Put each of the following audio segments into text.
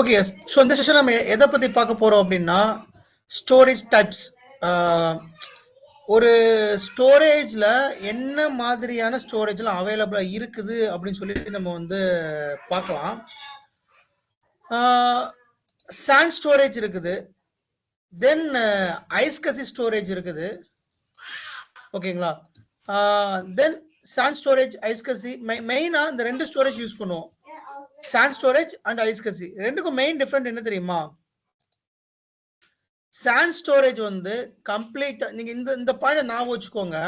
Okay. So இந்த session நம்ம எதை பற்றி பார்க்க போகிறோம் அப்படின்னா ஸ்டோரேஜ் டைப்ஸ். ஒரு ஸ்டோரேஜில் என்ன மாதிரியான ஸ்டோரேஜ்லாம் அவைலபிளாக இருக்குது அப்படின்னு சொல்லிட்டு நம்ம வந்து பார்க்கலாம். சாண்ட் ஸ்டோரேஜ் இருக்குது, தென் ஐஸ்கசி ஸ்டோரேஜ் இருக்குது. ஓகேங்களா? தென் சாண்ட் ஸ்டோரேஜ், ஐஸ்கசி, மெயினாக இந்த ரெண்டு ஸ்டோரேஜ் யூஸ் பண்ணுவோம். சாண்ட் ஸ்டோரேஜ் அண்ட் ஐஸ்கசி ரெண்டுக்கும் மெயின் டிஃபரெண்ட் என்ன தெரியுமா? சாண்ட் ஸ்டோரேஜ் வந்து கம்ப்ளீட்டா நீங்க இந்த பாயிண்ட் ஞாபகம் வச்சுக்கோங்க.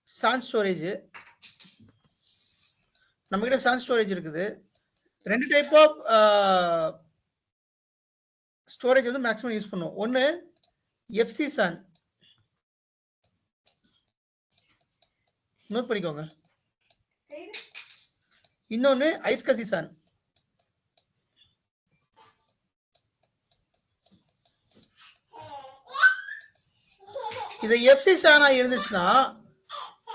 சாண்ட் ஸ்டோரேஜ் நம்ம கிட்ட சாண்ட் ஸ்டோரேஜ் இருக்குது. ரெண்டு டைப் ஆஃப் ஸ்டோரேஜ் வந்து மேக்ஸிமம் யூஸ் பண்ணுவோம். ஒன்று எஃப்சி சாண்ட், நோட் பண்ணிக்கோங்க. இன்னொன்று ஐஸ்கசி சாண்ட். இது எஃப்சி சானா இருந்துச்சுன்னா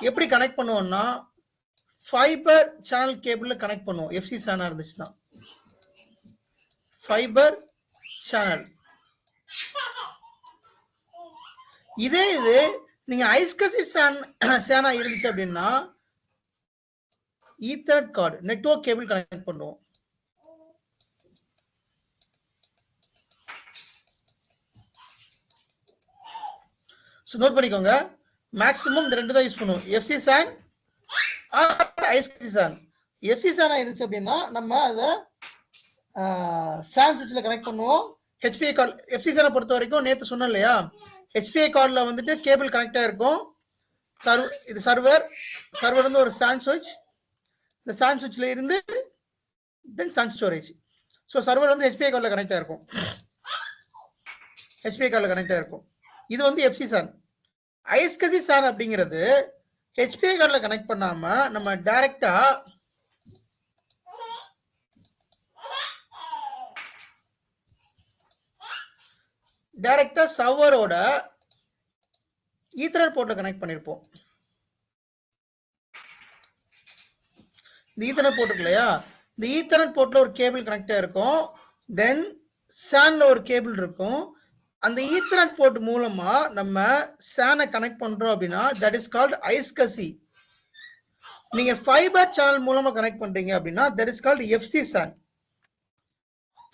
எப்படி கனெக்ட் பண்ணுவோம்னா ஃபைபர் சேனல் கேபிள்ல கனெக்ட் பண்ணுவோம். எஃப்சி சானா இருந்துச்சுன்னா ஃபைபர் சேனல். இதே இது நீங்க ஐஸ்கசி சேனா இருந்துச்சு அப்படின்னா ethernet card, network cable connect பண்ணுவோம். நோட் பண்ணிக்கோங்க, மேக்ஸிமம் இந்த ரெண்டு தான் யூஸ் பண்ணுவோம், எஃப்சி சான் ஐஸ்கசி சான். எஃப்சி சானா இருந்துச்சு அப்படின்னா நம்ம அதை சான் சுவிட்சில் கனெக்ட் பண்ணுவோம். ஹெச்பிஐ கார்டு, எஃப்சி சானை பொறுத்த வரைக்கும் நேற்று சொன்னோம் இல்லையா, ஹெச்பிஐ கார்டில் வந்துட்டு கேபிள் கனெக்டாக இருக்கும். இது சர்வர் வந்து ஒரு சான் சுவிட்ச். இந்த சான் சுவிட்சில் இருந்து தென் சான் ஸ்டோரேஜ். ஸோ சர்வர் வந்து ஹெச்பிஐ கார்டில் கனெக்டாக இருக்கும். ஹெச்பிஐ கார்டில் கனெக்டாக இருக்கும். இது வந்து எஃப்சி சான். ஐஸ்கசி சான் அப்படிங்கிறது ஹெச்பிஐ கார்டில் கனெக்ட் பண்ணாம நம்ம டைரக்டா சர்வரோட ஈத்தர்நெட் போர்ட்ல கனெக்ட் பண்ணிருப்போம். இந்த ஈத்தர்நெட் போர்ட் இருக்கு இல்லையா, இந்த ஈத்தர்நெட் போர்ட்ல ஒரு கேபிள் கனெக்டா இருக்கும். தென் சான்ல ஒரு கேபிள் இருக்கும். அந்த ஈத்தர்நெட் போர்ட் மூலமா நம்ம சானை கனெக்ட் பண்றோம் அப்படின்னா தட் இஸ் கால்ட் ஐஸ்கசி. நீங்க ஃபைபர் சேனல் மூலமா கனெக்ட் பண்றீங்க அப்படின்னா that is called FC SAN.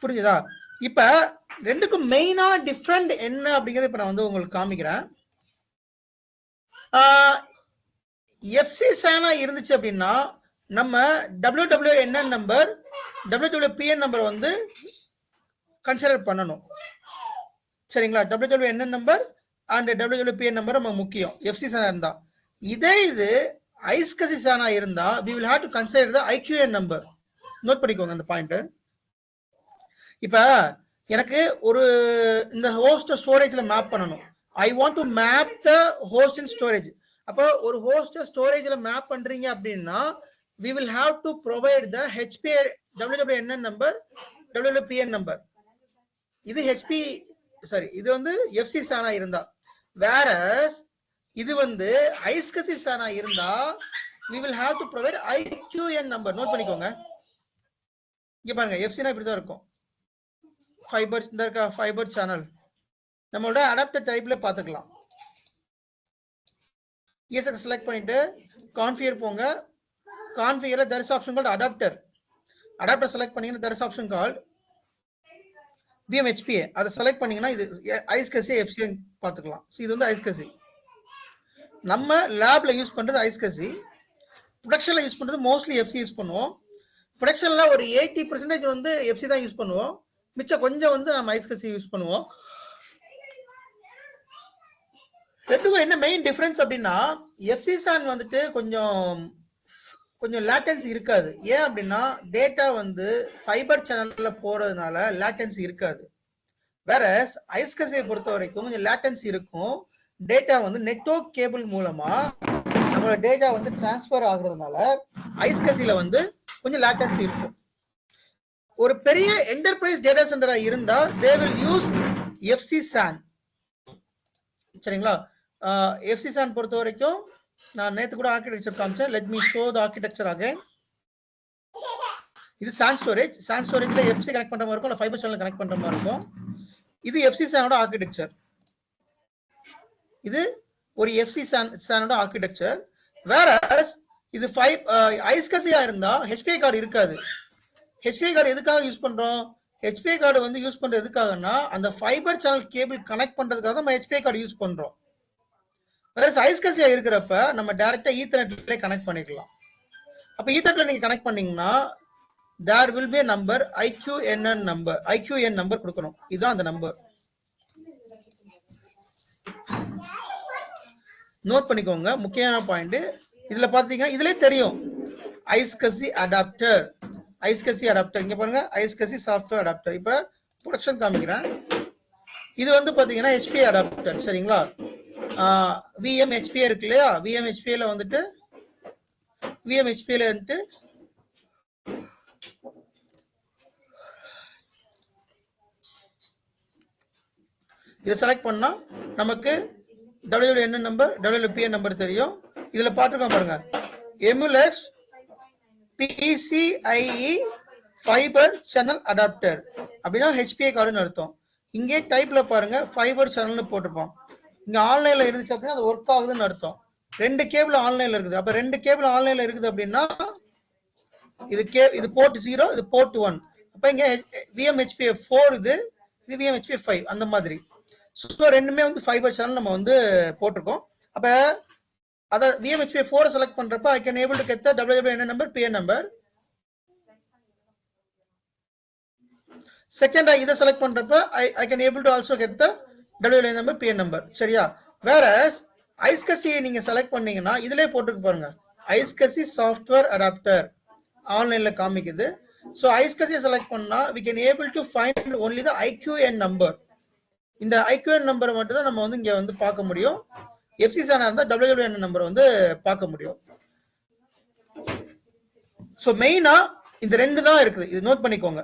புரிஞ்சுதா? இப்ப ரெண்டுக்கும் மெயினான டிஃபரெண்ட் என்ன அப்படிங்கறத இப்ப நான் வந்து உங்களுக்கு காமிக்கிறேன். எஃப்சி சானா இருந்துச்சு அப்படின்னா நம்ம WWNN நம்பர், WWPN நம்பர் வந்து கன்சிடர் பண்ணணும். சரிங்களா? WWNN number and WWPN number நம்ம முக்கியம் எஃப்சி சானா இருந்தா. இதே இது ஐஸ்கசி சானா இருந்தா we will have to consider the IQN number. Note பண்ணிக்கோங்க அந்த பாயிண்ட். இப்ப எனக்கு ஒரு இந்த ஹோஸ்ட் ஸ்டோரேஜ்ல மேப் பண்ணணும். I want to map the host in storage. அப்போ ஒரு ஹோஸ்ட் ஸ்டோரேஜ்ல மேப் பண்றீங்க அப்படின்னா we will have to provide the HPI WWNN number, WWPN number. இது ஹெச்பி சாரி, இது வந்து எஃப்சி சானா இருந்தா. வேற இது வந்து ஐஸ்கசி சானா இருந்தா we will have to provide IQN number. Note பண்ணிக்கோங்க. இங்க பாருங்க, எஃப்சினா இப்படிதான் இருக்கும். ஃபைபர் இந்த இருக்க ஃபைபர் சேனல் நம்மளோட அடாப்டர் டைப்ல பாத்துக்கலாம். ESX செலக்ட் பண்ணிட்டு கான்ஃபிகர் போங்க. கான்ஃபிகர்ல there is option called adapter. Adapter select பண்ணீங்கன்னா there is option called BMHPA. அதை செலக்ட் பண்ணீங்கன்னா இது ஐஸ்கசி எஃப்சி பாத்துக்கலாம். இது வந்து ஐஸ்கசி. நம்ம லேப்ல யூஸ் பண்றது ஐஸ்கசி. ப்ரொடக்ஷன்ல யூஸ் பண்றது மோஸ்ட்லி எஃப்சி யூஸ் பண்ணுவோம். ப்ரொடக்ஷன்ல ஒரு 80% வந்து எஃப்சி தான் யூஸ் பண்ணுவோம். மிச்சம் கொஞ்சம் வந்து நம்ம ஐஸ்கசி யூஸ் பண்ணுவோம். ரெண்டுக்கும் என்ன மெயின் டிஃபரன்ஸ் அப்படின்னா எஃப்சி சான் வந்துட்டு கொஞ்சம் லேட்டன்சி இருக்காது. ஏன் அப்படின்னா டேட்டா வந்து ஃபைபர் சேனல்ல போறதுனால லேட்டன்சி இருக்காது. வேற ஐஸ்கசியை பொறுத்த வரைக்கும் கொஞ்சம் லேட்டன்சி இருக்கும். டேட்டா வந்து நெட்வொர்க் கேபிள் மூலமா நம்மளோட டேட்டா வந்து டிரான்ஸ்பர் ஆகுறதுனால ஐஸ்கசில வந்து கொஞ்சம் லேட்டன்சி இருக்கும். ஒரு பெரிய என்டர்பிரைஸ் டேட்டா சென்டரா இருந்தா they will use FC SAN. சரிங்களா? எஃப்சி சான் பொறுத்த வரைக்கும் நான் நேத்து கூட ஆர்கிடெக்சர் காமிச்சேன். Let me show the architecture again. இது SAN ஸ்டோரேஜ். SAN ஸ்டோரேஜ்ல FC கனெக்ட் பண்ற மாதிரி இருக்கும், இல்ல ஃபைபர் சேனல் கனெக்ட் பண்ற மாதிரி இருக்கும். இது FC SANோட ஆர்க்கிடெக்சர். இது ஒரு FC SANோட ஆர்க்கிடெக்சர். வேற இது iSCSI இருந்தா HPI கார்டு இருக்காது. HPI கார்டு எதுக்காக யூஸ் பண்றோம்? HPI கார்டு வந்து யூஸ் பண்றது எதுக்காகனா அந்த ஃபைபர் சேனல் கேபிள் கனெக்ட் பண்றதுக்காக நம்ம HPI கார்டு யூஸ் பண்றோம். வேற iSCSI இருக்கிறப்ப நம்ம டைரக்டா ஈத்தர்நெட்ல கனெக்ட் பண்ணிக்கலாம். அப்ப ஈத்தர்நெட்ல நீங்க கனெக்ட் பண்ணீங்கன்னா there will be a number IQN number கொடுக்கணும். இதுதான் அந்த நம்பர். நோட் பண்ணிக்கோங்க, முக்கியமான பாயிண்ட். இதுல பாத்தீங்கன்னா இதுலயே தெரியும் iSCSI அடாப்டர். iSCSI அடாப்டர் இங்க பாருங்க, iSCSI சாஃப்ட்வேர் அடாப்டர். இப்ப ப்ரொடக்ஷன் காமிக்கிறேன். இது வந்து பாத்தீங்கன்னா HPI அடாப்டர். சரிங்களா? VMHPI இருக்கு இல்லையா? VMHPI ல வந்துட்டு இதை செலக்ட் பண்ணா நமக்கு WWN நம்பர், WWPN நம்பர் தெரியும். இதுல பாத்துக்கோங்க பாருங்க, Emulex PCIe fibre channel adapter அப்படின்னா HPI கார்டுன்னு அர்த்தம். இங்கே டைப்ல பாருங்க ஃபைபர் சேனல்னு போட்டிருப்போம். இங்க ஆன்லைன்ல இருந்துச்சு அப்படின்னா அது ஒர்க் ஆகுதுன்னு அர்த்தம். 2 கேபிள் ஆன்லைன்ல இருக்குது. அப்ப 2 கேபிள் ஆன்லைன்ல இருக்குது அப்படின்னா இது போர்ட் 0, இது போர்ட் 1. அப்ப இங்க VMHPI 4, இது VMHPI 5 அந்த மாதிரி. ஸோ ரெண்டுமே வந்து ஃபைபர் சேனல் நம்ம வந்து போட்டிருக்கோம். அப்ப அத VMHPI 4 செலக்ட் பண்றப்ப I can able to get the WWN number, PN number. Second இதை செலக்ட் பண்றப்ப I can able to also get the WWN number, PN number. சரியா? வேற iSCSI நீங்க செலக்ட் பண்ணீங்கன்னா இதுலயே போட்டுருக்கு பாருங்க, iSCSI சாஃப்ட்வேர் அடாப்டர் ஆன்லைன்ல காமிக்குது. ஸோ iSCSI செலக்ட் பண்ணா we can able to find only the IQN number. இந்த IQN நம்பரை மட்டும் தான் நம்ம வந்து இங்க வந்து பார்க்க முடியும். FC SAN இருந்தா WWN நம்பர் வந்து பார்க்க முடியும். சோ மெயினா இந்த ரெண்டு தான் இருக்குது. இது நோட் பண்ணிக்கோங்க.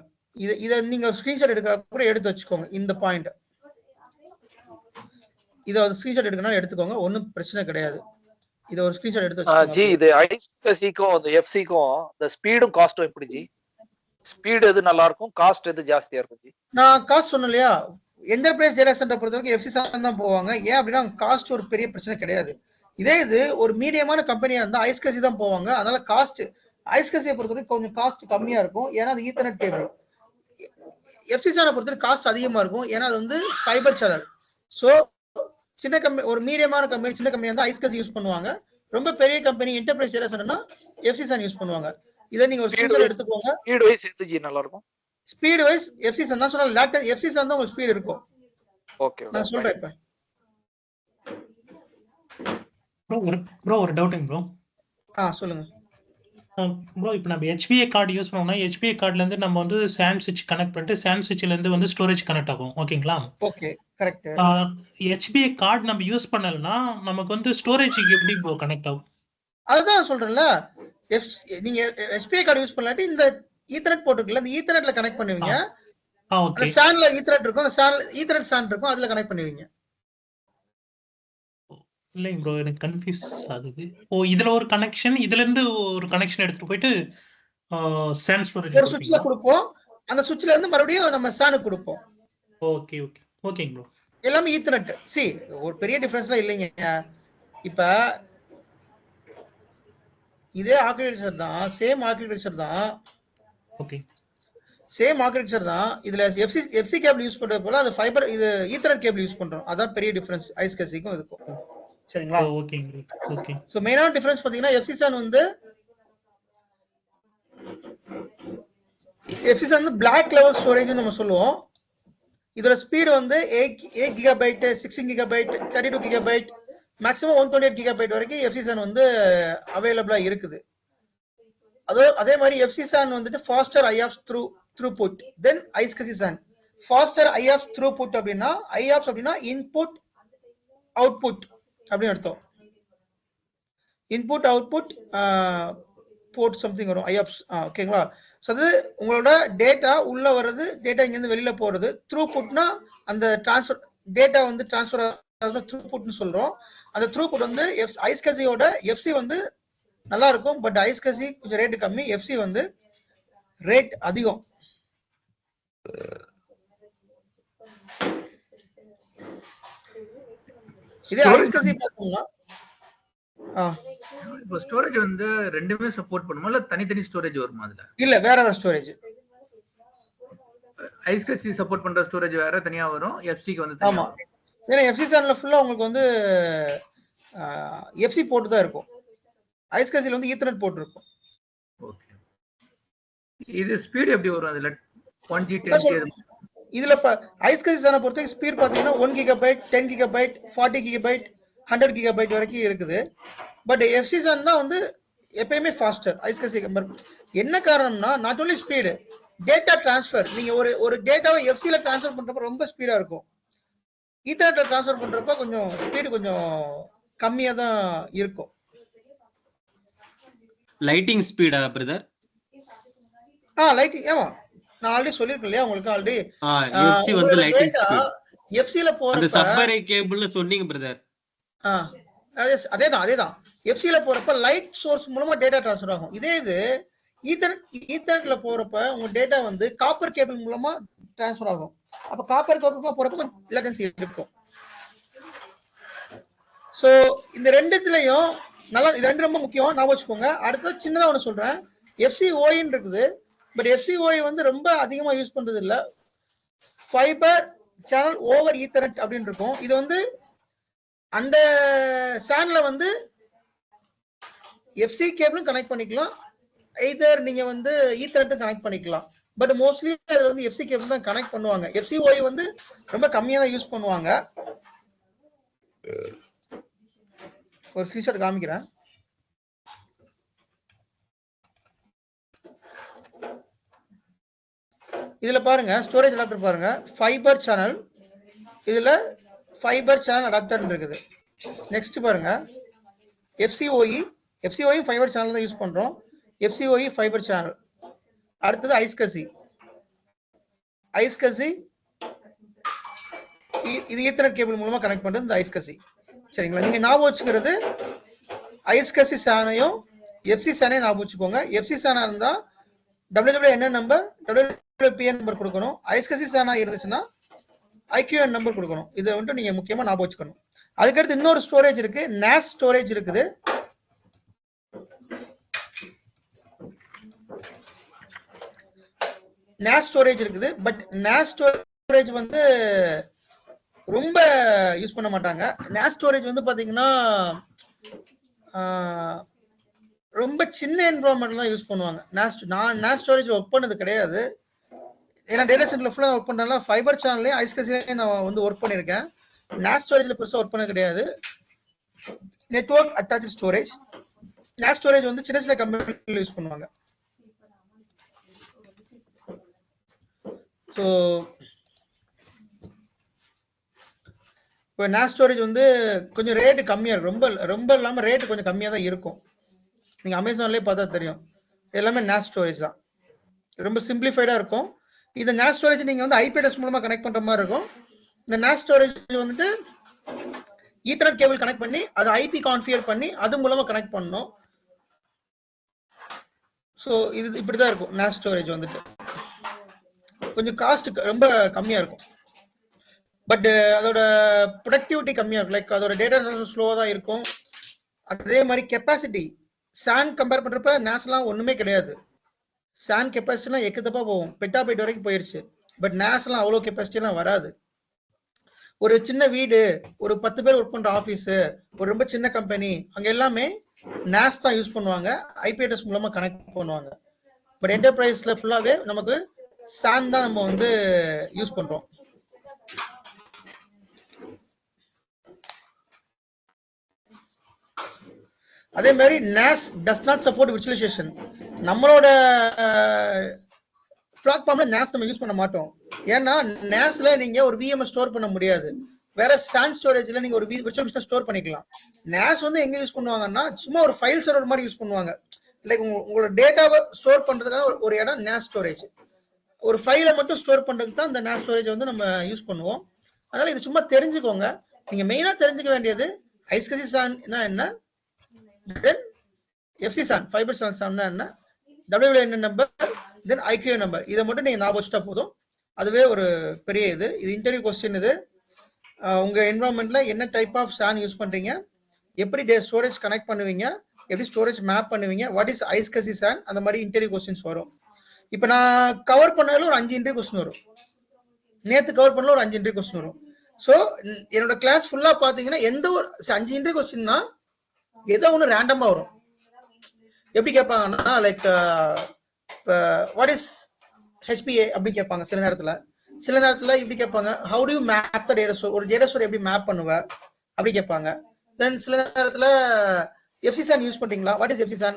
இத நீங்க ஸ்கிரீன்ஷாட் எடுக்க கூட எடுத்து வச்சுக்கோங்க. இந்த பாயிண்ட் இத ஒரு ஸ்கிரீன்ஷாட் எடுக்கணும், எடுத்துக்கோங்க, ஒண்ணும் பிரச்சனை கிடையாது. இத ஒரு ஸ்கிரீன்ஷாட் எடுத்து வச்சுக்கோங்க. ஜி இது iSCSI-க்கும் அந்த FC-க்கும் அந்த ஸ்பீடும் காஸ்டும் எப்படி ஜி? ஸ்பீடு எது நல்லா இருக்கும், காஸ்ட் எது ஜாஸ்தியா இருக்கும் ஜி? நான் காஸ்ட் சொன்னேன் இல்லையா, என்டர்பிரைஸ் டேட்டா சென்டர் பொறுத்தவரைக்கும் FC SAN தான் போவாங்க. ஏன் அப்படின்னா காஸ்ட் ஒரு பெரிய பிரச்சனை கிடையாது. இதே இது ஒரு மீடியமான கம்பெனியா இருந்தா iSCSI தான் போவாங்க. அதனால காஸ்ட் iSCSI பொறுத்தவரைக்கும் கொஞ்சம் காஸ்ட் கம்மியா இருக்கும். ஏன்னா அது ஈத்தர்நெட் கேபிள். FC SAN பொறுத்தவரைக்கும் காஸ்ட் அதிகமா இருக்கும். ஏன்னா அது வந்து ஃபைபர் சேனல். சோ சின்ன கம்பெனி, ஒரு மீடியமான கம்பெனி, சின்ன கம்பெனி வந்து iSCSI யூஸ் பண்ணுவாங்க. ரொம்ப பெரிய கம்பெனி என்டர்பிரைஸ் டேட்டா சென்டர்னா FC SAN யூஸ் பண்ணுவாங்க. இத நீங்க ஒரு ஸ்கிரீன்ஷாட் எடுத்துக்கோங்க. ஸ்பீட் வைஸ் எது ஜி நல்லா இருக்கும்? ஸ்பீட் வைஸ் FC SAN தான் சொன்னா, லேட்டஸ்ட் FC SAN தான் உங்களுக்கு ஸ்பீட் இருக்கும். ஓகே நான் சொல்றேன். இப்ப ப்ரோ ஒரு டவுட்டிங் ப்ரோ. சொல்லுங்க ப்ரோ. இப்போ நம்ம HPI கார்டு யூஸ் பண்ணோம்னா HPI கார்டுல இருந்து நம்ம வந்து SAN சுவிட்ச் கனெக்ட் பண்ணிட்டு SAN சுவிட்ச்ல இருந்து வந்து ஸ்டோரேஜ் கனெக்ட் ஆகும். ஓகேங்களா? Okay, correct. HPI கார்டு நம்ம யூஸ் பண்ணலனா நமக்கு வந்து ஸ்டோரேஜ்க்கு எப்படி ப்ரோ கனெக்ட் ஆகும்? அதுதான் சொல்றேன்ல, நீங்க HPI கார்டு யூஸ் பண்ணலாட்டி இந்த ஈத்தர்நெட் போட்டுருக்குல்ல, இந்த ஈத்தர்நெட்ல கனெக்ட் பண்ணுவீங்க. ஓகே. அந்த SANல ஈத்தர்நெட் இருக்கும், அந்த SAN ஈத்தர்நெட் SAN இருக்கும், அதுல கனெக்ட் பண்ணுவீங்க. இல்லைங்க ப்ரோ, எனக்கு கன்ஃபியூஸ் ஆகுது. இதுல ஒரு கனெக்ஷன், இதுல இருந்து ஒரு கனெக்ஷன் எடுத்துட்டு போயிட்டு SAN ஸ்டோரேஜ் ஒரு சுவிட்ச்ல கொடுப்போம். அந்த சுவிட்ச்ல இருந்து மறுபடியும் நம்ம SANக்கு கொடுப்போம். ஓகே ஓகே ஓகேங்க ப்ரோ. எல்லாமே ஈத்தர்நெட். ஒரு பெரிய டிஃபரன்ஸ்லாம் இல்லைங்க. இப்ப இதே ஆர்க்கிடெக்சர் தான், சேம் ஆர்க்கிடெக்சர் தான். ஓகே, சேம் ஆர்க்கிடெக்சர் தான். இதுல FC கேபிள் யூஸ் பண்றது போல அது ஃபைபர், இது ஈத்தர்நெட் கேபிள் யூஸ் பண்றோம். அதான் பெரிய டிஃபரன்ஸ் iSCSI-க்கும் இதுக்கும். சரிங்களா? ஓகேங்க. ஓகே. சோ மெயினான டிஃபரன்ஸ் பாத்தீங்கன்னா FC SAN வந்து பிளாக் லெவல் ஸ்டோரேஜ் நம்ம சொல்லுவோம். இதோட ஸ்பீடு வந்து 8 GB, 16 GB, 32 GB, maximum 128 GB வரைக்கும் FC SAN வந்து அவைலபிளா இருக்குது. அதே மாதிரி FC SAN வந்துட்டு faster IOPS throughput then iSCSI SAN. faster IOPS throughput அப்படின்னா IOPS அப்படின்னா இன்புட் அவுட்புட் அப்படின்னு அர்த்தம். இன்புட் அவுட்புட் போர்ட் சம்திங் வரும், IOPS. ஓகேங்களா? ஸோ அது உங்களோட டேட்டா உள்ள வர்றது, டேட்டா இங்கேருந்து வெளியில போறது. த்ரூபுட்னா அந்த டிரான்ஸ்ஃபர், டேட்டா வந்து டிரான்ஸ்ஃபர் ஆகிறது த்ரூபுட்னு சொல்றோம். அந்த த்ரூபுட் வந்து iSCSI-யோட FC வந்து நல்லா இருக்கும். பட் iSCSI கொஞ்சம் ரேட்டு கம்மி, FC வந்து ரேட் அதிகம். இதே ஐஸ்கசி பார்த்தோம்னா இப்போ ஸ்டோரேஜ் வந்து ரெண்டுமே சப்போர்ட் பண்ணுமா இல்ல தனித்தனி ஸ்டோரேஜ் வருமா அதுல? இல்ல வேற வேற ஸ்டோரேஜ். ஐஸ்கசி சப்போர்ட் பண்ற ஸ்டோரேஜ் வேற தனியா வரும், எஃப்சிக்கு வந்து ஆமா. ஏன்னா எஃப்சி சேனல்ல ஃபுல்லா உங்களுக்கு வந்து எஃப்சி போட்டு தான் இருக்கும். ஐஸ்கசில வந்து ஈத்தர்நெட் போட்டு இருக்கும். ஓகே. இது ஸ்பீட் எப்படி வரும் அதுல? 1G 10G இதுல ஐஸ்கசி சேனல் பொறுத்தவரைக்கும் ஸ்பீட் பாத்தீங்கன்னா 1 GB 10 GB 40 GB 100 GB வரைக்கும் இருக்குது. பட் எஃப்சி சேனல் தான் வந்து எப்பயுமே ஃபாஸ்டர் ஐஸ்கசி கம்பேர். என்ன காரணம்னா not only speed, data transfer. நீங்க ஒரு டேட்டாவை எஃப்சில டிரான்ஸ்ஃபர் பண்றப்ப ரொம்ப ஸ்பீடா இருக்கும். ஈத்தர்நெட்ல டிரான்ஸ்ஃபர் பண்றப்ப கொஞ்சம் ஸ்பீடு கொஞ்சம் கம்மியா தான் இருக்கும். Lighting speedo brother? லைட்டிங். ஆமா, நான் ஆல்ரெடி சொல்லிருக்கேன் இல்லையா உங்களுக்கு. ஆல்ரெடி எஃப்சி வந்து லைட்டிங் ஸ்பீட் எஃப்சில போறப்ப அந்த சப்அரே கேபிள்ல சொன்னீங்க பிரதர். அதேதான் எஃப்சில போறப்ப லைட் சோர்ஸ் மூலமா டேட்டா டிரான்ஸ்ஃபர் ஆகும். இதே இது ஈத்தர்நெட்ல போறப்ப உங்க டேட்டா வந்து காப்பர் கேபிள் மூலமா டிரான்ஸ்ஃபர் ஆகும். அப்ப காப்பர் கேபிள் போறப்ப லேட்டன்சி இருக்கும். சோ இந்த ரெண்டுத்துலயும் நல்லா, இது ரெண்டு ரொம்ப முக்கியம், ஞாபகம் வச்சுக்கோங்க. அடுத்து சின்னதா ஒண்ணு சொல்றேன். எஃப்சிஓன்னு இருக்குது. பட் எஃப்சிஓஐ வந்து ரொம்ப அதிகமா யூஸ் பண்றது இல்ல. ஃபைபர் சேனல் ஓவர் ஈத்தர்நெட் அப்படின்னு இருக்கும். இது வந்து அந்த சேனல்ல வந்து எஃப்சி கேபிளும் கனெக்ட் பண்ணிக்கலாம், எய்தர் நீங்க வந்து ஈத்தர்நெட்டும் கனெக்ட் பண்ணிக்கலாம். பட் மோஸ்ட்லி அதுல வந்து எஃப்சி கேபிள் தான் கனெக்ட் பண்ணுவாங்க. எஃப்சிஓஐ வந்து ரொம்ப கம்மியா தான் யூஸ் பண்ணுவாங்க. ஒரு ஸ்கிரீன்ஷாட் காமிக்கிறேன். இதுல பாருங்க, ஸ்டோரேஜ் அடாப்டர் பாருங்க, ஃபைபர் சேனல். இதுல ஃபைபர் சேனல் அடாப்டர் இருக்குது. நெக்ஸ்ட் பாருங்க எஃப்சிஓஇ ஃபைபர் சேனல் தான் யூஸ் பண்றோம். எஃப்சிஓஇ ஃபைபர் சேனல். அடுத்தது ஐஸ்கசி இது ஈத்தர்நெட் கேபிள் மூலமா கனெக்ட் பண்றது இந்த ஐஸ்கசி. சரிங்களா? நீங்க ஞாபகம் வச்சுக்கிறது ஐஸ்கசி சேனையும் எஃப்சி சேனையும் ஞாபகம் வச்சுக்கோங்க. எஃப்சி சேனா இருந்தா WWN நம்பர், WWPN நம்பர் கொடுக்கணும். ஐஸ்கசி சேனா இருந்துச்சுன்னா IQN நம்பர் கொடுக்கணும். இதை வந்து நீங்க முக்கியமா ஞாபகம் வச்சுக்கணும். அதுக்கடுத்து இன்னொரு ஸ்டோரேஜ் இருக்கு, NAS ஸ்டோரேஜ் இருக்குது. NAS ஸ்டோரேஜ் இருக்குது. பட் NAS ஸ்டோரேஜ் வந்து ரொம்ப யூஸ் பண்ண மாட்டாங்க. NAS ஸ்டோரேஜ் வந்து பாத்தீங்கன்னா ரொம்ப சின்ன என்வரான்மெண்ட்ல தான் யூஸ் பண்ணுவாங்க. நான் NAS ஸ்டோரேஜ் ஒர்க் பண்ணது கிடையாது. ஏன்னா டேட்டா சென்டர்ல ஃபுல்லா ஒர்க் பண்றதுனால ஃபைபர் சேனல்லையும் ஐஸ்கசிலையும் நான் வந்து ஒர்க் பண்ணியிருக்கேன். NAS ஸ்டோரேஜ்ல பெருசா ஒர்க் பண்ண கிடையாது. Network attach storage, NAS storage வந்து சின்ன சின்ன கம்பெனில யூஸ் பண்ணுவாங்க. ஸோ இப்போ NAS ஸ்டோரேஜ் வந்து கொஞ்சம் ரேட்டு கம்மியா இருக்கும். ரொம்ப இல்லாம ரேட்டு கொஞ்சம் கம்மியா தான் இருக்கும். நீங்க அமேசான்லயே பார்த்தா தெரியும். எல்லாமே NAS ஸ்டோரேஜ் தான். ரொம்ப சிம்பிளிஃபைடா இருக்கும். இந்த NAS ஸ்டோரேஜ் நீங்க வந்து IP அட்ரஸ் மூலமா கனெக்ட் பண்ற மாதிரி இருக்கும். இந்த NAS ஸ்டோரேஜ் வந்துட்டு ஈத்தர்நெட் கேபிள் கனெக்ட் பண்ணி அது IP கான்ஃபிகர் பண்ணி அது மூலமா கனெக்ட் பண்ணணும். ஸோ இது இப்படிதான் இருக்கும். NAS ஸ்டோரேஜ் வந்துட்டு கொஞ்சம் காஸ்ட் ரொம்ப கம்மியா இருக்கும். பட் அதோட ப்ரொடக்டிவிட்டி கம்மியா இருக்கும். லைக் அதோட டேட்டா ஸ்லோவா தான் இருக்கும். அதே மாதிரி கெப்பாசிட்டி சான் கம்பேர் பண்றப்ப NASலாம் ஒண்ணுமே கிடையாது. சான் கெப்பாசிட்டிலாம் எக்கத்தப்பா போகும், பெட்டாபைட் வரைக்கும் போயிருச்சு. பட் NASலாம் அவ்வளோ கெப்பாசிட்டிலாம் வராது. ஒரு சின்ன வீடு, ஒரு 10 பேர் ஒர்க் பண்ற ஆஃபீஸ், ஒரு ரொம்ப சின்ன கம்பெனி, அங்க எல்லாமே NAS தான் யூஸ் பண்ணுவாங்க. IP அட்ரஸ் மூலமா கனெக்ட் பண்ணுவாங்க. பட் என்டர்பிரைஸ்ல ஃபுல்லாவே நமக்கு சான் தான் நம்ம வந்து யூஸ் பண்றோம். அதே மாதிரி NAS does not support virtualization. நம்மளோட பிளாட்ஃபார்ம்ல NAS நம்ம யூஸ் பண்ண மாட்டோம். ஏன்னா NASல நீங்க ஒரு VM ஸ்டோர் பண்ண முடியாது. வேற SAN ஸ்டோரேஜ்ல நீங்க ஒரு விர்ச்சுவல் மிஷினை ஸ்டோர் பண்ணிக்கலாம். NAS வந்து எங்க யூஸ் பண்ணுவாங்கன்னா சும்மா ஒரு ஃபைல் சர்வர் மாதிரி யூஸ் பண்ணுவாங்க. லைக் உங்களோட டேட்டாவை ஸ்டோர் பண்றதுக்காக ஒரு இடம் NAS ஸ்டோரேஜ். ஒரு ஃபைலை மட்டும் ஸ்டோர் பண்றதுக்கு தான் இந்த NAS ஸ்டோரேஜ் வந்து நம்ம யூஸ் பண்ணுவோம். அதனால இது சும்மா தெரிஞ்சுக்கோங்க. நீங்க மெயினா தெரிஞ்சுக்க வேண்டியது ஐஸ்கசி சான் என்ன, then FC SAN fibre channel SAN என்ன, WWN number then IQ number. இதை மட்டும் நீங்க ஞாபகம் வச்சுட்டா போதும். அதுவே ஒரு பெரிய இது இன்டர்வியூ கொஸ்டின். இது உங்க என்வரான்மெண்ட்ல என்ன டைப் ஆஃப் SAN யூஸ் பண்றீங்க, எப்படி ஸ்டோரேஜ் கனெக்ட் பண்ணுவீங்க, எப்படி ஸ்டோரேஜ் மேப் பண்ணுவீங்க, வாட் இஸ் ஐஸ்கசி SAN, அந்த மாதிரி இன்டர்வியூ கொஸ்டின்ஸ் வரும். இப்போ நான் கவர் பண்ணதுல ஒரு 5 இன்டர்வியூ கொஸ்டின் வரும். நேற்று கவர் பண்ணல ஒரு 5 இன்டர்வியூ கொஸ்டின் வரும். ஸோ என்னோட கிளாஸ் ஃபுல்லா பாத்தீங்கன்னா எந்த ஒரு 5 இன்டர்வியூ கொஸ்டின்னா ஏதோ ஒன்று ரேண்டமா வரும். எப்படி கேட்பாங்கன்னா லைக் வாட் இஸ் HPA அப்படி கேட்பாங்க சில நேரத்துல. சில நேரத்துல இப்படி கேட்பாங்க, how to you map the data store, ஒரு டேட்டா ஸ்டோர் எப்படி மேப் பண்ணுவ அப்படி கேட்பாங்க. தென் சில நேரத்துல FC SAN யூஸ் பண்றீங்களா, வாட் இஸ் FC SAN,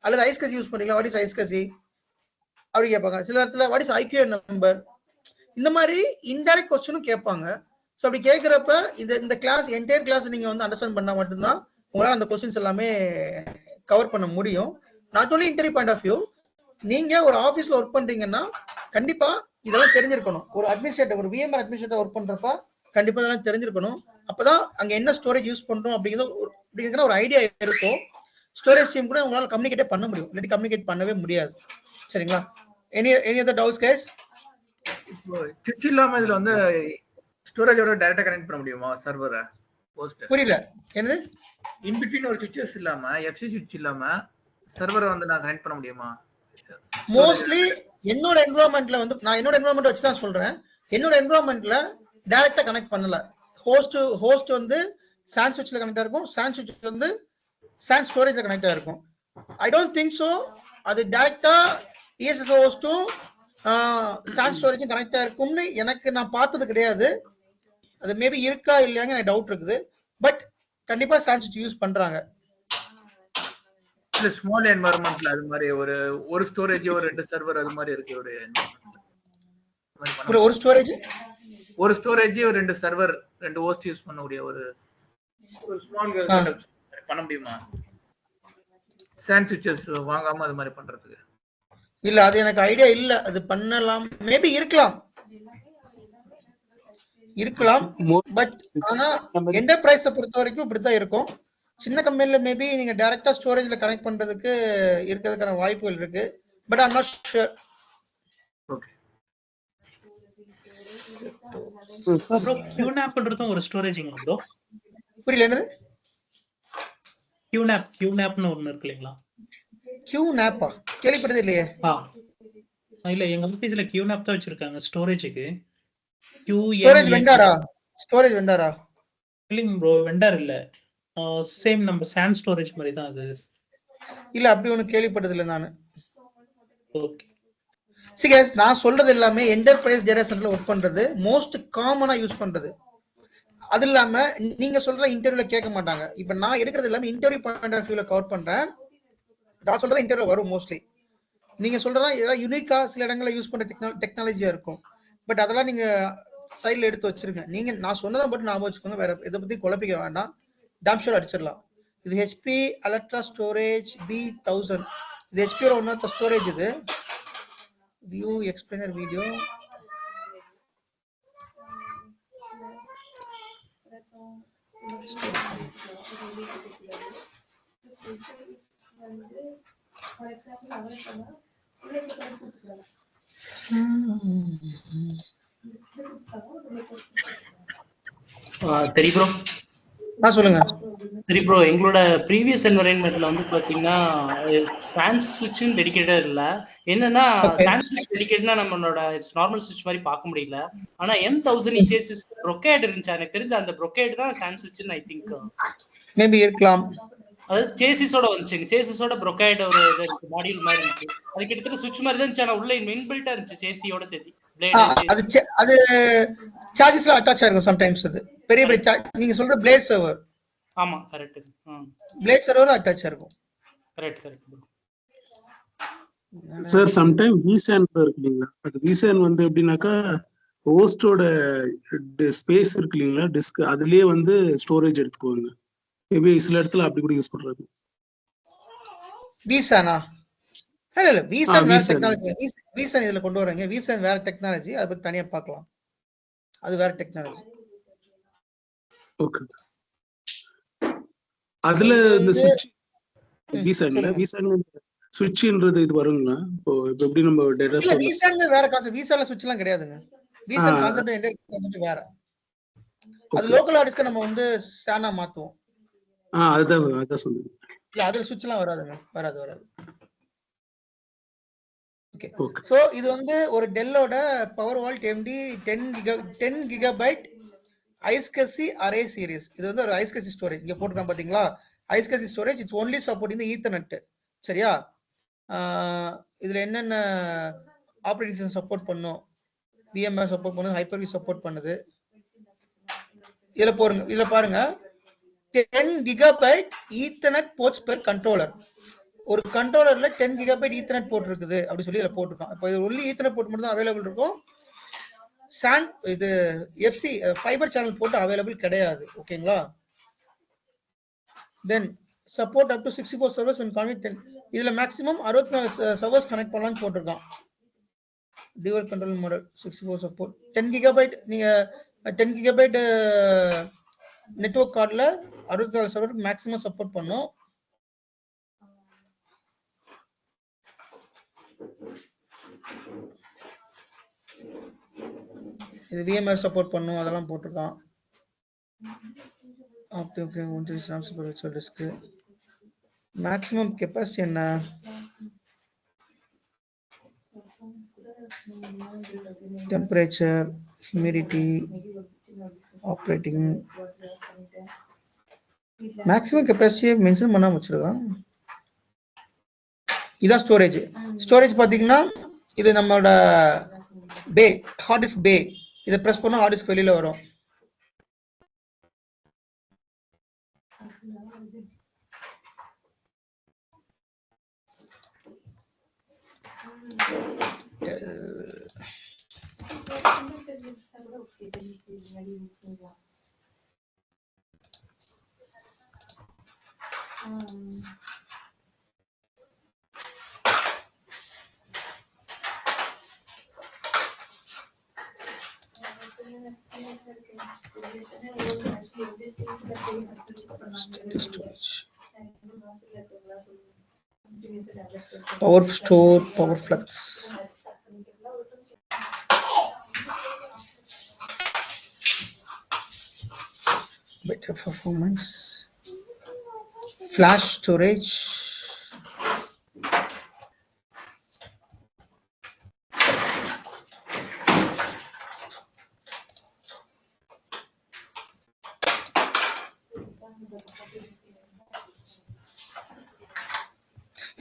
அல்லது ஐஸ்கசி யூஸ் பண்றீங்களா, வாட் இஸ் ஐஸ்கசி அப்படி கேட்பாங்க. சில நேரத்துல வாட் இஸ் IQ நம்பர், இந்த மாதிரி இன்டைரக்ட் கொஸ்டினும் கேட்பாங்க. ஸோ அப்படி கேட்குறப்ப இந்த கிளாஸ் என்டையர் கிளாஸ் நீங்க வந்து அண்டர்ஸ்டாண்ட் பண்ணா மட்டும்தான் உங்களால் அந்த கொஸ்டின்ஸ் எல்லாமே கவர் பண்ண முடியும். Not only interview point of view, நீங்க ஒரு ஆஃபீஸ்ல ஒர்க் பண்றீங்கன்னா கண்டிப்பா இதெல்லாம் தெரிஞ்சிருக்கணும். ஒரு அட்மினிஸ்ட்ரேட்டர், ஒரு VMware அட்மினிஸ்ட்ரேட்டர் ஒர்க் பண்றப்ப கண்டிப்பா இதெல்லாம் தெரிஞ்சிருக்கணும். அப்பதான் அங்க என்ன ஸ்டோரேஜ் யூஸ் பண்றோம் அப்படிங்கிற ஒரு ஐடியா இருக்கும். ஸ்டோரேஜ் டீம் கூட உங்களால கம்யூனிகேட்டே பண்ண முடியும், இல்லாட்டி கம்யூனிகேட் பண்ணவே முடியாது. சரிங்களா? Any other doubts guys? சுவிட்ச் இல்லாம இதுல வந்து ஸ்டோரேஜோட டைரக்டா கனெக்ட் பண்ண முடியுமா சர்வரை, ஹோஸ்ட்? புரியல என்னது? இன் பிட்வீன் ஒரு சுவிட்சஸ் இல்லாம, FC சுவிட்ச் இல்லாம சர்வரை வந்து நான் கனெக்ட் பண்ண முடியுமா? மோஸ்ட்லி என்னோட என்வரான்மெண்ட்ல வந்து நான் என்னோட என்வரான்மெண்ட் வச்சு தான் சொல்றேன். என்னோட என்வரான்மெண்ட்ல டைரக்டா கனெக்ட் பண்ணல. ஹோஸ்ட் வந்து SAN சுவிட்ச்ல கனெக்ட் ஆயிருக்கும், SAN சுவிட்ச் வந்து SAN ஸ்டோரேஜ்ல கனெக்ட் ஆயிருக்கும். ஐ டோன்ட் திங்க் சோ அது டைரக்டா ESS ஹோஸ்டும் SAN ஸ்டோரேஜும் கனெக்ட் ஆயிருக்கும்னு எனக்கு நான் பார்த்தது கிடையாது. அது மேபி இருக்கா இல்லையாங்க எனக்கு டவுட் இருக்குது. பட் கண்டிப்பா SAN சுவிட்ச் யூஸ் பண்றாங்க. இல்ல ஸ்மால் என்வாயர்மெண்ட்ல அது மாதிரி ஒரு ஸ்டோரேஜ் ஒரு 2 சர்வர் அது மாதிரி இருக்கு. ஒரு ஸ்டோரேஜ் ஒரு 2 சர்வர் 2 ஹோஸ்ட் யூஸ் பண்ணக்கூடிய ஒரு ஸ்மால் செட்டப் பண்ண முடியுமா? SAN சுவிட்சஸ் வாங்காம அது மாதிரி பண்றதுக்கு இல்ல, அது எனக்கு ஐடியா இல்ல. அது பண்ணலாம், மேபி இருக்கலாம். பட் ஆனா என்டர்பிரைஸை பொறுத்த வரைக்கும் இப்படித்தான் இருக்கும். சின்ன கம்பெனில மேபி நீங்க டைரக்டா ஸ்டோரேஜ்ல கனெக்ட் பண்றதுக்கு இருக்கிறதுக்கான வாய்ப்புகள் இருக்கு. But I'm not sure. Okay. Bro QNAPன்றதும் ஒரு ஸ்டோரேஜிங் ப்ரோ. புரியல என்னது? QNAPனு ஒன்னு இருக்கு இல்லைங்களா? QNAP கேள்விப்பட்டது இல்லையே. இல்ல, எங்க ஆபீஸ்ல QNAP தான் வச்சிருக்காங்க ஸ்டோரேஜ்க்கு. ஸ்டோரேஜ் வெண்டாரா? ஸ்டோரேஜ் வெண்டாரா? இல்லைங்க ப்ரோ, வெண்டார் இல்ல. சேம் நம்ம SAN ஸ்டோரேஜ் மாதிரி தான் அது. இல்ல, அப்படி ஒண்ணு கேள்விப்பட்டது இல்ல நானு. ஓகே. See guys, நான் சொல்றது எல்லாமே என்டர்பிரைஸ் டேட்டா சென்டர்ல ஒர்க் பண்றது, மோஸ்ட் காமனா யூஸ் பண்றது. அது இல்லாம நீங்க சொல்ற இன்டர்வியூல கேட்க மாட்டாங்க. இப்ப நான் எடுக்கிறது எல்லாமே இன்டர்வியூ பாயிண்ட் ஆஃப் வியூல கவர் பண்றேன். நான் சொல்றது இன்டர்வியூல வரும் மோஸ்ட்லி. நீங்க சொல்றதா ஏதாவது யூனிக்கா சில இடங்கள்ல யூஸ் பண்ற டெக்னாலஜியா இருக்கும். பட் அதெல்லாம் நீங்க சைட்ல எடுத்து வச்சிருங்க. நீங்க நான் சொன்னதை மட்டும் ஞாபகம் வச்சுக்கோங்க, வேற இதை பத்தி குழப்பிக்க வேண்டாம். டாம் ஷூர் அடிச்சிடலாம். இது HP Ultra Storage B1000. இது HP one of the storage. இது வியூ எக்ஸ்பிளைனர் வீடியோ. சரி ப்ரோ. சொல்லுங்க. சரி ப்ரோ, எங்களோட ப்ரீவியஸ் என்வரன்மெண்ட்ல வந்து பாத்தீங்கன்னா SAN சுவிட்ச் டெடிகேட்டடா இல்ல. என்னன்னா SAN சுவிட்ச் டெடிகேட்னா நம்மளோட நார்மல் சுவிட்ச் மாதிரி பார்க்க முடியல. ஆனா M1000 EJS ப்ரொக்கைட் இருந்துச்சு. எனக்கு தெரிஞ்ச அந்த ப்ரொக்கைட் தான் SAN சுவிட்ச்னு ஐ திங்க். மேபி இருக்கலாம். அது சேசிஸோட வந்துச்சுங்க. சேசிஸோட ப்ரொக்கைட் ஒரு மாடியூல் மாதிரி இருந்துச்சு. அது கிட்டத்தட்ட சுவிட்ச் மாதிரி தான் இருந்துச்சு. ஆனா உள்ள இன்பில்ட்டா இருந்துச்சு சேசியோட சேர்த்து. அது சார்ஜஸ்ல அட்டாச் ஆகும் சம்டைம்ஸ். அது பெரிய பெரிய நீங்க சொல்ற பிளேட் சர்வர். ஆமா, கரெக்ட். பிளேட் சர்வர் அட்டாச் ஆகும். Correct bro. Sir sometime vSAN இருக்கு இல்லைங்களா? அது vSAN வந்து எப்படின்னாக்கா ஹோஸ்டோட ஸ்பேஸ் இருக்கு இல்லைங்களா, டிஸ்க், அதுலயே வந்து ஸ்டோரேஜ் எடுத்துக்குவாங்க. மேபி சில இடத்துல அப்படி கூட யூஸ் பண்றாங்க. vSAN இல்ல vSAN வேற டெக்னாலஜி. vSAN இதுல கொண்டு வராங்க. vSAN வேற டெக்னாலஜி, அதை பத்தி தனியா பார்க்கலாம். அது வேற டெக்னாலஜி. ஓகே. அதுல இந்த சுவிட்ச் vSAN சுவிட்ச்ன்றது இது வருங்களா? இப்போ இப்ப எப்படி நம்ம டேட்டா இல்ல ஸ்டோர்ல விசான் வேற கான்செப்ட். விசால சுவிட்ச் எல்லாம் கிடையாதுங்க. விசான் கான்செப்ட் எந்த கான்செப்ட் வேற. அது லோக்கல் ஹார்ட் நம்ம வந்து சானா மாத்துவோம். அதான் சொல்லுங்க. இல்ல அதுல சுவிட்ச் எல்லாம் வராதுங்க. வராது. ஓகே. ஓகே. சோ இது வந்து ஒரு டெல்லோட power vault MD 10 gigabyte iSCSI array series. இது வந்து ஒரு ஐஸ்கசி ஸ்டோரேஜ். இங்க போட்டுருக்கான் பாத்தீங்களா? ISCSI storage it's only supporting the ethernet. சரியா? இதுல என்னென்ன ஆப்பரேட்டிங் சிஸ்டம் சப்போர்ட் பண்ணும், VMware சப்போர்ட் பண்ணுது, Hyper-V சப்போர்ட் பண்ணுது. இதுல பாருங்க 10 gigabyte ethernet ports per controller. ஒரு கண்ட்ரோலர்ல 10 கிகாபைட் ஈத்தர்நெட் போர்ட் இருக்குது அப்படி சொல்லி இதுல போட்டுருக்கோம். இப்போ இது ஒன்லி ஈத்தர்நெட் போர்ட் மட்டும் தான் அவைலபிள் இருக்கும். இது FC ஃபைபர் சேனல் போட்டு அவைலபிள் கிடையாது. ஓகேங்களா? Then support up to 64 servers when connected. இதுல மேக்ஸிமம் 64 சர்வர்ஸ் கனெக்ட் பண்ணலாம்னு போட்டிருக்கான். Dual control model 64 support. 10 gigabyte நீங்க 10 கிகாபைட் நெட்வொர்க் கார்டுல 64 சர்வருக்கு மேக்ஸிமம் சப்போர்ட் பண்ணும். இது VMware சப்போர்ட் பண்ணும், அதெல்லாம் போட்டிருக்கான். மேக்ஸிமம் கெப்பாசிட்டி என்ன? டெம்பரேச்சர், ஹியூமிடிட்டி, ஆப்ரேட்டிங் மேக்ஸிமம் கெப்பாசிட்டியை மென்ஷன் பண்ணாம வச்சிருக்கான். இதான் ஸ்டோரேஜ் பாத்தீங்கன்னா இது நம்மளோட பே ஹார்ட் டிஸ்க் பே. இதை பிரஸ் பண்ணா ஹார்ட் டிஸ்க் வெளியில வரும். Power store, power flux. Better performance. Flash storage.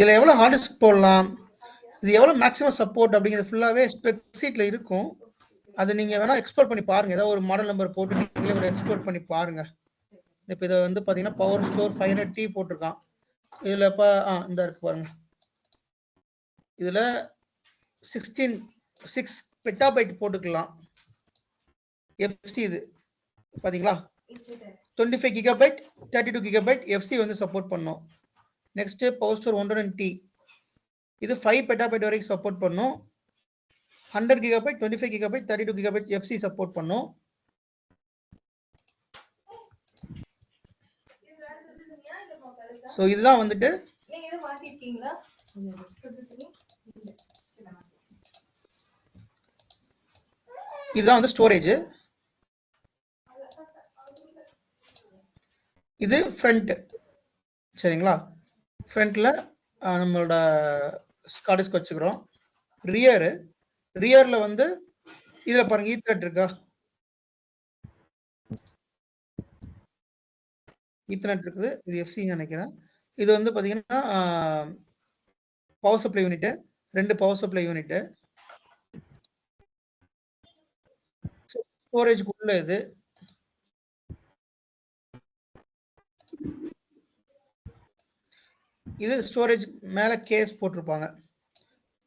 இதுல எவ்வளவு ஹார்ட் டிஸ்க் போடலாம், இது எவ்வளவு மேக்ஸிமம் சப்போர்ட் அப்படிங்கிறது ஃபுல்லாவே ஸ்பெக் ஷீட்ல இருக்கும். அது நீங்க வேணா எக்ஸ்போர்ட் பண்ணி பாருங்க. ஏதாவது ஒரு மாடல் நம்பர் போட்டு நீங்களே ஒரு எக்ஸ்போர்ட் பண்ணி பாருங்க. இப்போ இதை வந்து பாத்தீங்கன்னா பவர் ஸ்டோர் 500T போட்டிருக்கான். இதுல இந்த இருக்கு பாருங்க. இதுல 6 பெட்டாபைட் போட்டுக்கலாம். FC இது பாத்தீங்களா 25 கிகாபைட் 32 கிகாபைட் FC வந்து சப்போர்ட் பண்ணும். நெக்ஸ்ட் பவர் ஸ்டோர் 100T இது 5 பெட்டாபைட் வரைக்கும் சப்போர்ட் பண்ணும். 100 gigabyte 25 gigabyte 32 gigabyte FC support பண்ணும். சோ இதுதான் வந்துட்டு இதுதான் வந்து ஸ்டோரேஜ். இது ஃப்ரண்ட். சரிங்களா? ஃப்ரண்ட்ல நம்மளோட ஹார்ட் டிஸ்க் வச்சுக்கிறோம். ரியர்ல வந்து இதுல பாருங்க ஈத்தர்நெட் இருக்கா? ஈத்தர்நெட் இருக்குது. இது FC நினைக்கிறேன். இது வந்து பாத்தீங்கன்னா power supply unit, 2 power supply unit. ஸ்டோரேஜ்க்குள்ள இது ஸ்டோரேஜ் மேல கேஸ் போட்டிருப்பாங்க.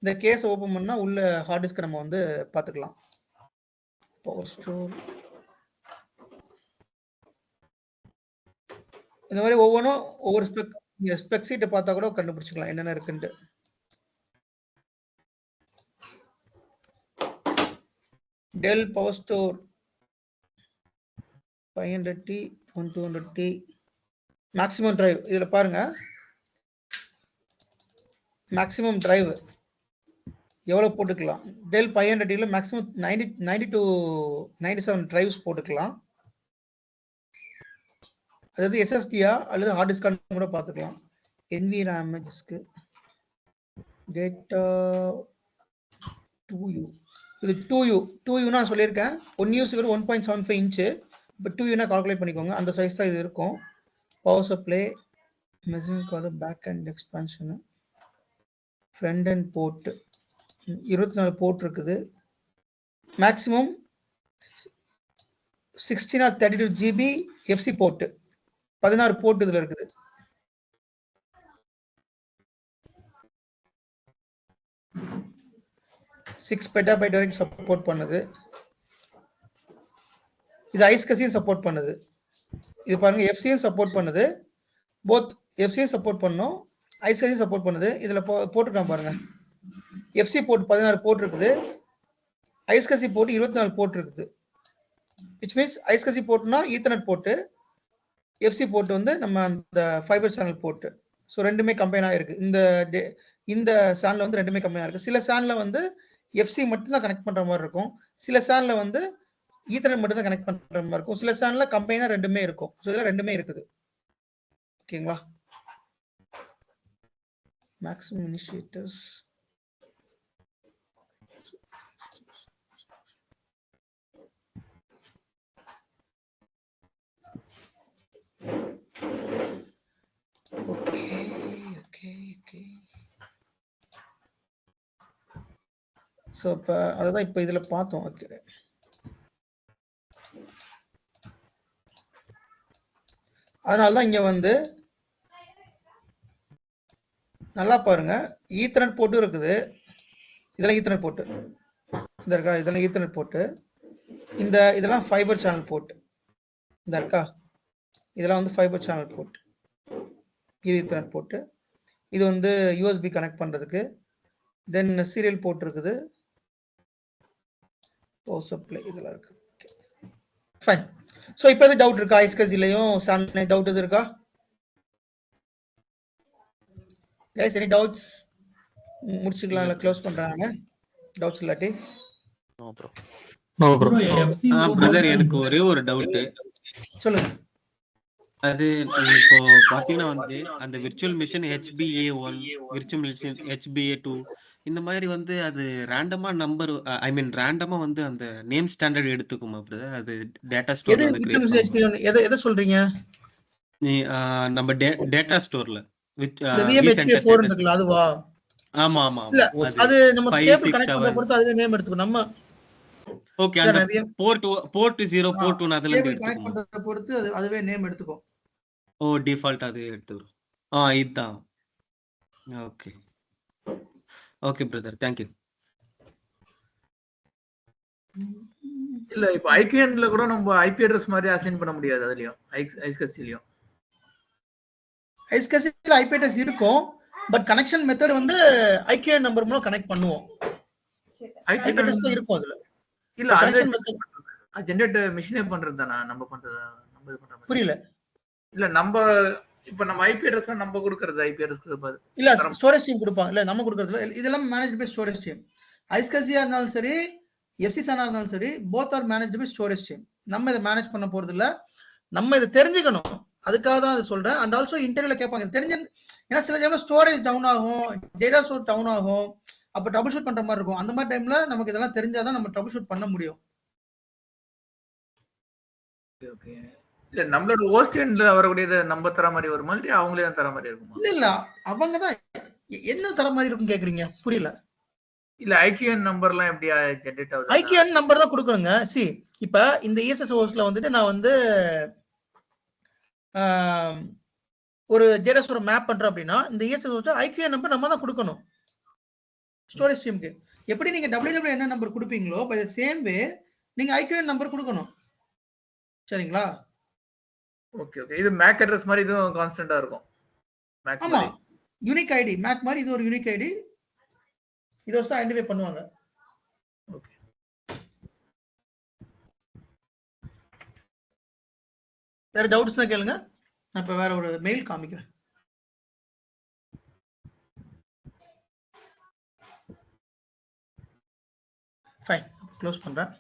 இந்த கேஸ் ஓபன் பண்ணா உள்ள ஹார்ட் டிஸ்க் நம்ம வந்து பாத்துக்கலாம். பவர் ஸ்டோர் இந்த மாதிரி ஒவ்வொன்றும் ஒவ்வொரு ஸ்பெக் சீட்டை பார்த்தா கூட கண்டுபிடிச்சிக்கலாம் என்னென்ன இருக்குன்ட்டு. Dell Power Store 500T 1200T maximum drive. இதுல பாருங்க மேக்ஸிமம் டிரைவ் எவ்வளோ போட்டுக்கலாம் டெல் 500 மேக்ஸிமம் 90 to 97 டிரைவ்ஸ் போட்டுக்கலாம். அதாவது எஸ்எஸ்டியா அல்லது ஹார்ட் டிஸ்க் கூட பார்த்துக்கலாம். NV RAM disc data 2U இது 2U நான் சொல்லியிருக்கேன். 1U 1.75 inch. இப்போ 2U கால்குலேட் பண்ணிக்கோங்க. அந்த சைஸ் தான் இது இருக்கும். Power supply machine card back and expansion front and port 24 port இருக்குது. மேக்ஸிமம் 16 or 32 GB FC port 16 port இதில் இருக்குது. சிக்ஸ் பெட்டாபைட் வரைக்கும் சப்போர்ட் பண்ணுது. இது ஐஸ்கசியும் சப்போர்ட் பண்ணுது. இது பாருங்க எஃப்சியும் சப்போர்ட் பண்ணுது. போத் எஃப்சியும் சப்போர்ட் பண்ணும், ஐஸ்கசியும் சப்போர்ட் பண்ணுது. இதில் போட்டுருக்கான் பாருங்க. எஃப்சி போர்ட் 16 போர்ட் இருக்குது, ஐஸ்கசி போர்ட் 24 போர்ட் இருக்குது. விச் மீன்ஸ் ஐஸ்கசி போர்ட்னா ஈத்தர்நெட் போர்ட்டு, எஃப்சி போர்ட் வந்து நம்ம அந்த ஃபைபர் சேனல் போர்ட்டு. ஸோ ரெண்டுமே கம்பைனாக இருக்கு. இந்த சேனலில் வந்து ரெண்டுமே கம்பைனாக இருக்கு. சில சேனலில் வந்து எஃப்சி மட்டும் தான் கனெக்ட் பண்ற மாதிரி இருக்கும், சில சேனல்ல வந்து ஈத்தர்நெட் மட்டும் தான் கனெக்ட் பண்ற மாதிரி இருக்கும், சில சேனல்ல கம்பைனா ரெண்டுமே இருக்கும். ஸோ இதில் ரெண்டுமே இருக்குது. ஓகேங்களா? Maximum initiators okay okay okay. So இப்போ அதுதான் இப்போ இதில் பார்த்தோம். ஓகே, அதனால தான் இங்கே வந்து நல்லா பாருங்க, ஈத்தர்நெட் போர்ட்டும் இருக்குது. இதெல்லாம் ஈத்தர்நெட் போர்ட்டு இந்த இருக்கா, இதெல்லாம் ஈத்தர்நெட் போர்ட்டு. இதெல்லாம் ஃபைபர் சேனல் போர்ட் இந்த இருக்கா, இதெல்லாம் வந்து ஃபைபர் சேனல் போர்ட். இது ஈத்தர்நெட் போர்ட்டு. இது வந்து யூஎஸ்பி கனெக்ட் பண்ணுறதுக்கு. தென் சீரியல் போர்ட் இருக்குது, பவர் சப்ளை இதெல்லாம் இருக்கு. ஃபைன். ஸோ இப்போ எது டவுட் இருக்கா? ஐஸ்கசிலையும் சேனல் டவுட் எது இருக்கா? Guys any doubts? முடிச்சுக்கலாம், இல்லை க்ளோஸ் பண்ணுறாங்க? டவுட்ஸ் இல்லாட்டி பிரதர் எனக்கு ஒரே ஒரு டவுட். சொல்லுங்க. அது இப்போ பாத்தீங்கன்னா வந்து அந்த virtual machine HBA1, virtual machine HBA2 இந்த மாதிரி வந்து அது ரேண்டமா நம்பர், ஐ மீன் ரேண்டமா வந்து அந்த நேம் ஸ்டாண்டர்ட் எடுத்துக்குமா பிரதர்? அது டேட்டா ஸ்டோர்ல வந்து கிரியேட் பண்ணுங்க. எதை சொல்றீங்க? நம்ம டேட்டா ஸ்டோர்ல VMHBA4 இருக்குல்ல, அதுவா? ஆமா ஆமா இல்ல, ஆமா. அது நம்ம கேபிள் கனெக்ட் பண்ற பொறுத்து அதுவே நேம் எடுத்துக்கும். நம்ம ஓகே, அந்த போர்ட் 0 போர்ட் 1 அதெல்லாம் கேபிள் கனெக்ட் பண்றத பொறுத்து அதுவே நேம் எடுத்துக்கும். ஓ, டிஃபால்ட் அது எடுத்துரும். இதுதான். Okay okay brother, thank you. இல்ல இப்போ ஐபிஎன்ல கூட நம்ம ஐபி அட்ரஸ் மாதிரி அசைன் பண்ண முடியாது. அதுலயும் ஐஸ்கசிலயும் ஐஸ்கசில ஐபி அட்ரஸ் இருக்கும், பட் கனெக்ஷன் மெத்தட் வந்து ஐகியூஎன் நம்பர் மூலம் கனெக்ட் பண்ணுவோம். ஐபி அட்ரஸ் தான் இருக்கும் அதுல. இல்ல கனெக்ஷன் மெத்தட் ஜெனரேட் மெஷினே பண்றது தானா நம்ம பண்றது? நம்ம இது பண்றது புரியல. இல்ல நம்ம இப்ப நம்ம ஐபி அட்ரஸ் நம்ம கொடுக்கிறது ஐபி அட்ரஸ் இல்ல, ஸ்டோரேஜ் டீம் கொடுப்பாங்க. இல்ல நம்ம கொடுக்கிறது இதெல்லாம் மேனேஜ்ட் பை ஸ்டோரேஜ் டீம். ஐஸ்கசியா இருந்தாலும் சரி, எஃப்சி சானா இருந்தாலும் சரி, both are managed by storage team. நம்ம இதை மேனேஜ் பண்ண போறது இல்ல, நம்ம இதை தெரிஞ்சுக்கணும். அதுக்காக தான் அதை சொல்றேன். அண்ட் ஆல்சோ இன்டர்வியூல கேட்பாங்க தெரிஞ்சு, ஏன்னா சில டைம்ல ஸ்டோரேஜ் டவுன் ஆகும், டேட்டா ஸ்டோர் டவுன் ஆகும், அப்ப ட்ரபிள் ஷூட் பண்ற மாதிரி இருக்கும். அந்த மாதிரி டைம்ல நமக்கு இதெல்லாம் தெரிஞ்சாதான் நம்ம ட்ரபிள் ஷூட் பண்ண முடியும். ஓகே. இல்ல நம்மளோட ஹோஸ்ட் எண்ட்ல வரக்கூடியது நம்ம தர மாதிரி வருமா, இல்ல அவங்களே தான் தர மாதிரி இருக்குமா? இல்ல இல்ல, அவங்க தான் என்ன தர மாதிரி இருக்கும் கேக்குறீங்க? புரியல. இல்ல ஐகியூஎன் நம்பர்லாம் எப்படி ஜெனரேட் ஆகுது? ஐகியூஎன் நம்பர் தான் கொடுக்கணுங்க. சி இப்ப இந்த ESS ஹோஸ்ட்ல வந்துட்டு நான் வந்து ஒரு டேட்டா ஸ்டோர் மேப் பண்றோம் அப்படின்னா, இந்த ESS ஹோஸ்ட் ஐகியூஎன் நம்பர் நம்ம தான் கொடுக்கணும் ஸ்டோரேஜ் டீமுக்கு. எப்படி நீங்க WWW என்ன நம்பர் கொடுப்பீங்களோ பை தி சேம் வே நீங்க ஐகியூஎன் நம்பர் கொடுக்கணும். சரிங்களா? Okay okay. இது மேக் அட்ரஸ் மாதிரி இதுவும் கான்ஸ்டன்ட்டா இருக்கும். மேக் ஆமா, யூனிக் ஐடி மேக் மாதிரி இது ஒரு யூனிக் ஐடி. இது வச்சு ஐடென்டிஃபை பண்ணுவாங்க. ஓகே. வேற டவுட்ஸ்னா கேளுங்க. நான் இப்ப வேற ஒரு மெயில் காமிக்கிறேன். ஃபைன், க்ளோஸ் பண்றேன்.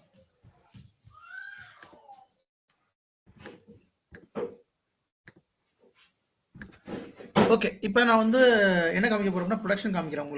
ஓகே, இப்போ நான் வந்து என்ன காமிக்க போறோம்னா ப்ரொடக்ஷன் காமிக்கிறேன் உங்களுக்கு.